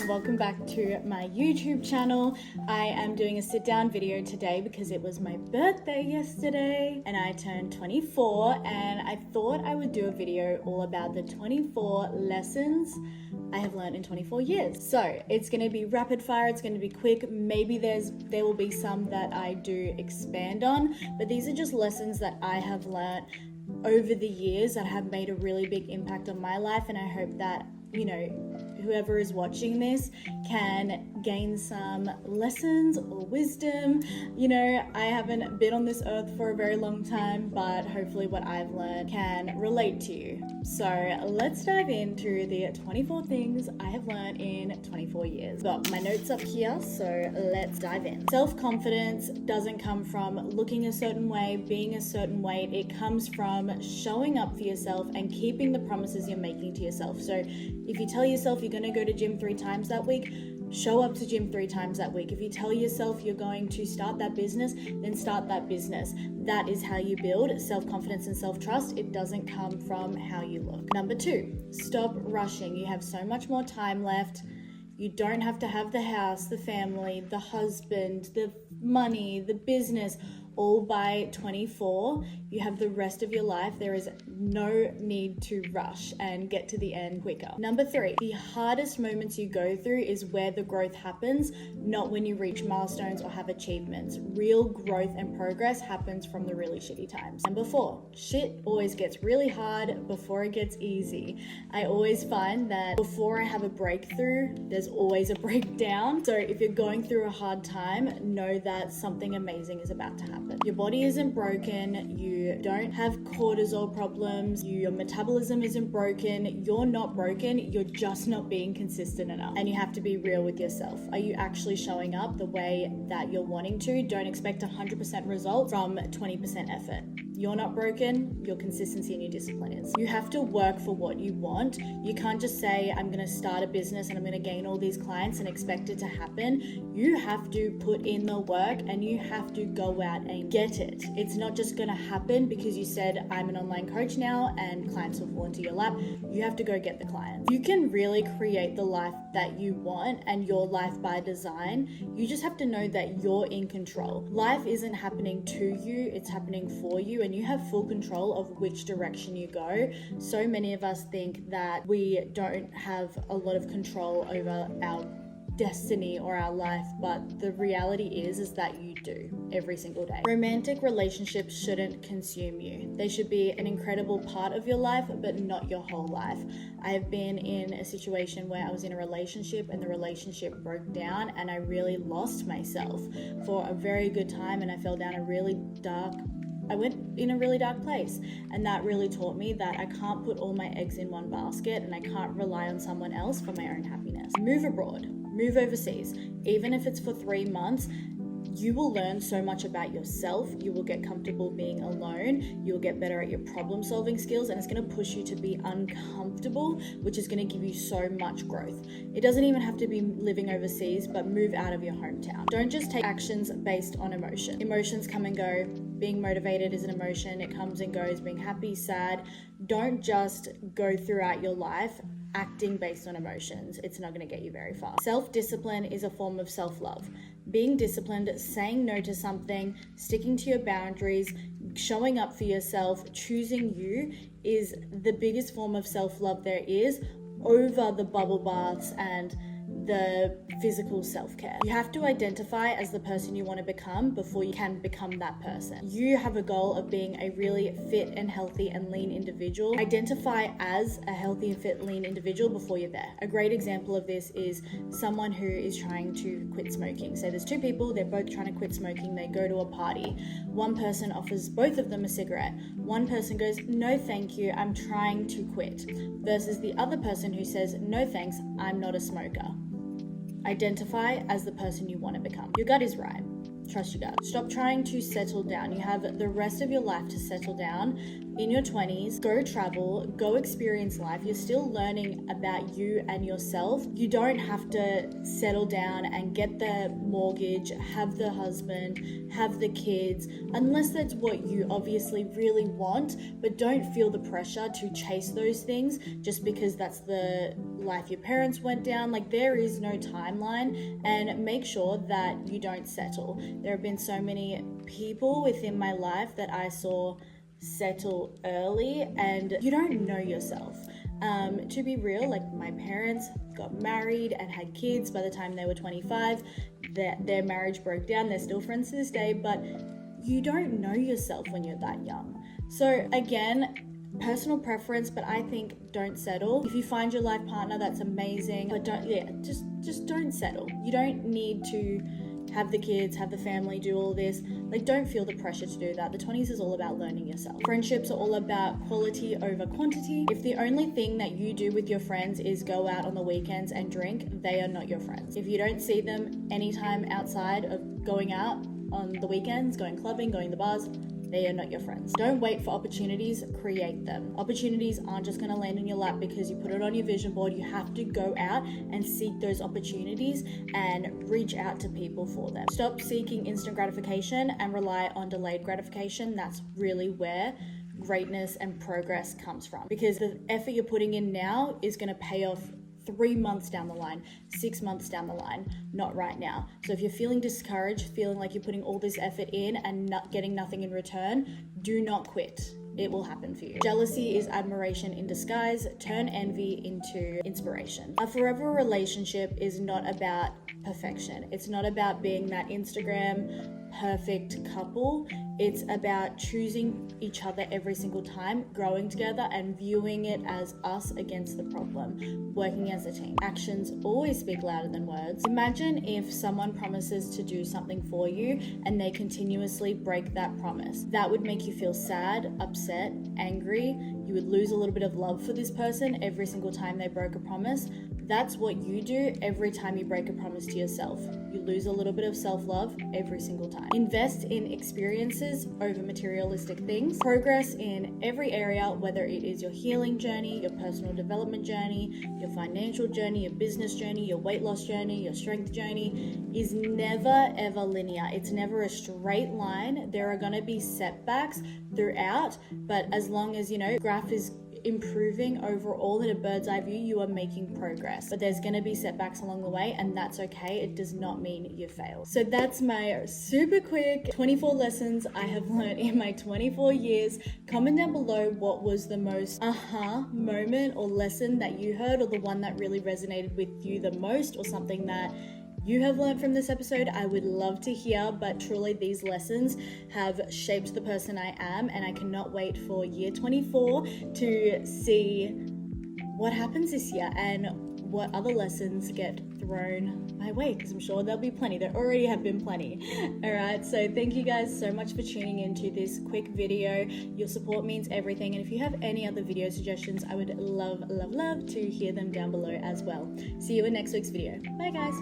welcome back to my YouTube channel. I am doing a sit down video today because it was my birthday yesterday and I turned 24, and I thought I would do a video all about the 24 lessons I have learned in 24 years. So it's going to be rapid fire, it's going to be quick. Maybe there will be some that I do expand on, but these are just lessons that I have learned over the years that have made a really big impact on my life, and I hope that, you know, whoever is watching this can gain some lessons or wisdom. You know, I haven't been on this earth for a very long time, but hopefully what I've learned can relate to you. So let's dive into the 24 things I have learned in 24 years. Got my notes up here, so let's dive in. Self-confidence doesn't come from looking a certain way, being a certain weight. It comes from showing up for yourself and keeping the promises you're making to yourself. So if you tell yourself you're going to go to gym 3 times that week, show up to gym 3 times that week. If you tell yourself you're going to start that business, then start that business. That is how you build self-confidence and self-trust. It doesn't come from how you look. Number 2, stop rushing. You have so much more time left. You don't have to have the house, the family, the husband, the money, the business, all by 24. You have the rest of your life. There is no need to rush and get to the end quicker. Number 3, the hardest moments you go through is where the growth happens, not when you reach milestones or have achievements. Real growth and progress happens from the really shitty times. Number 4, shit always gets really hard before it gets easy. I always find that before I have a breakthrough, there's always a breakdown. So if you're going through a hard time, know that something amazing is about to happen. Your body isn't broken. You don't have cortisol problems. Your metabolism isn't broken. You're not broken. You're just not being consistent enough. And you have to be real with yourself. Are you actually showing up the way that you're wanting to? Don't expect 100% result from 20% effort. You're not broken. Your consistency and your discipline is. You have to work for what you want. You can't just say, I'm going to start a business and I'm going to gain all these clients and expect it to happen. You have to put in the work and you have to go out and get it. It's not just going to happen because you said, I'm an online coach now and clients will fall into your lap. You have to go get the clients. You can really create the life that you want and your life by design. You just have to know that you're in control. Life isn't happening to you, it's happening for you, and you have full control of which direction you go. So many of us think that we don't have a lot of control over our destiny or our life, but the reality is that you do every single day. Romantic relationships shouldn't consume you. They should be an incredible part of your life, but not your whole life. I have been in a situation where I was in a relationship and the relationship broke down and I really lost myself for a very good time, and I fell down I went in a really dark place, and that really taught me that I can't put all my eggs in one basket and I can't rely on someone else for my own happiness. Move abroad, move overseas, even if it's for 3 months. You will learn so much about yourself. You will get comfortable being alone. You will get better at your problem solving skills, and it's going to push you to be uncomfortable, which is going to give you so much growth. It doesn't even have to be living overseas, but move out of your hometown. Don't just take actions based on emotion. Emotions come and go. Being motivated is an emotion. It comes and goes. Being happy, sad. Don't just go throughout your life acting based on emotions. It's not going to get you very far. Self-discipline is a form of self-love. Being disciplined, saying no to something, sticking to your boundaries, showing up for yourself, choosing you is the biggest form of self-love there is, over the bubble baths and the physical self-care. You have to identify as the person you want to become before you can become that person. You have a goal of being a really fit and healthy and lean individual. Identify as a healthy and fit, lean individual before you're there. A great example of this is someone who is trying to quit smoking. So there's 2 people, they're both trying to quit smoking. They go to a party. One person offers both of them a cigarette. One person goes, no thank you, I'm trying to quit. Versus the other person who says, no thanks, I'm not a smoker. Identify as the person you want to become. Your gut is right. Trust your gut. Stop trying to settle down. You have the rest of your life to settle down. in your 20s, go travel, go experience life. You're still learning about you and yourself. You don't have to settle down and get the mortgage, have the husband, have the kids, unless that's what you obviously really want, but don't feel the pressure to chase those things just because that's the life your parents went down. Like, there is no timeline, and make sure that you don't settle. There have been so many people within my life that I saw settle early, and you don't know yourself. To be real, like, my parents got married and had kids by the time they were 25. Their marriage broke down. They're still friends to this day, but you don't know yourself when you're that young. So again, personal preference, but I think don't settle. If you find your life partner, that's amazing, but just don't settle. You don't need to have the kids, have the family, do all this. Like, don't feel the pressure to do that. The 20s is all about learning yourself. Friendships are all about quality over quantity. If the only thing that you do with your friends is go out on the weekends and drink, they are not your friends. If you don't see them anytime outside of going out on the weekends, going clubbing, going to the bars, they are not your friends. Don't wait for opportunities, create them. Opportunities aren't just gonna land in your lap because you put it on your vision board. You have to go out and seek those opportunities and reach out to people for them. Stop seeking instant gratification and rely on delayed gratification. That's really where greatness and progress comes from, because the effort you're putting in now is gonna pay off 3 months down the line, 6 months down the line, not right now. So if you're feeling discouraged, feeling like you're putting all this effort in and not getting nothing in return, do not quit. It will happen for you. Jealousy is admiration in disguise. Turn envy into inspiration. A forever relationship is not about perfection. It's not about being that Instagram perfect couple. It's about choosing each other every single time, growing together, and viewing it as us against the problem, working as a team. Actions always speak louder than words. Imagine if someone promises to do something for you and they continuously break that promise. That would make you feel sad, upset, angry. You would lose a little bit of love for this person every single time they broke a promise. That's what you do every time you break a promise to yourself. You lose a little bit of self-love every single time. Invest in experiences over materialistic things. Progress in every area, whether it is your healing journey, your personal development journey, your financial journey, your business journey, your weight loss journey, your strength journey, is never ever linear. It's never a straight line. There are going to be setbacks throughout, but as long as, graph is improving overall in a bird's eye view, you are making progress. But there's going to be setbacks along the way, and that's okay. It does not mean you failed. So that's my super quick 24 lessons I have learned in my 24 years. Comment down below what was the most moment or lesson that you heard, or the one that really resonated with you the most, or something that you have learned from this episode. I would love to hear, but truly these lessons have shaped the person I am, and I cannot wait for year 24 to see what happens this year and what other lessons get thrown my way, because I'm sure there'll be plenty. There already have been plenty. All right, so thank you guys so much for tuning into this quick video. Your support means everything, and if you have any other video suggestions, I would love to hear them down below as well. See you in next week's video. Bye guys.